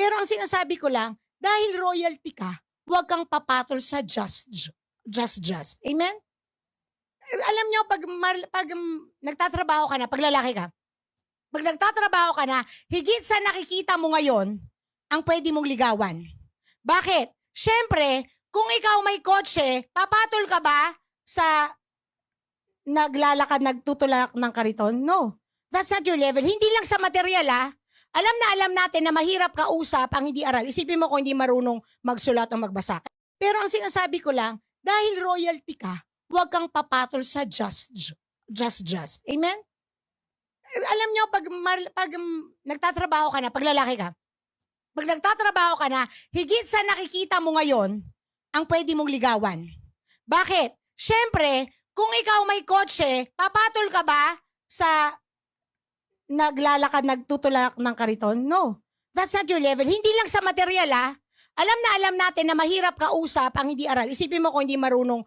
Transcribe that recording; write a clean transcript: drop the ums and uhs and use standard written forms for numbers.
Pero ang sinasabi ko lang, dahil royalty ka, huwag kang papatol sa just. Amen? Alam nyo, pag nagtatrabaho ka na, pag lalaki ka, pag nagtatrabaho ka na, higit sa nakikita mo ngayon, ang pwede mong ligawan. Bakit? Siyempre, kung ikaw may kotse, papatol ka ba sa naglalakad, nagtutulak ng kariton? No. That's not your level. Hindi lang sa material, Alam na alam natin na mahirap kausap ang hindi aral. Isipin mo kung hindi marunong magsulat o magbasa. Pero ang sinasabi ko lang, dahil royalty ka, huwag kang papatol sa just. Amen? Alam nyo, pag nagtatrabaho ka na, pag lalaki ka, pag nagtatrabaho ka na, higit sa nakikita mo ngayon, ang pwede mong ligawan. Bakit? Siyempre, kung ikaw may kotse, papatol ka ba sa naglalakad, nagtutulak ng kariton? No. That's not your level. Hindi lang sa material, Alam na alam natin na mahirap kausap ang hindi aral. Isipin mo kung hindi marunong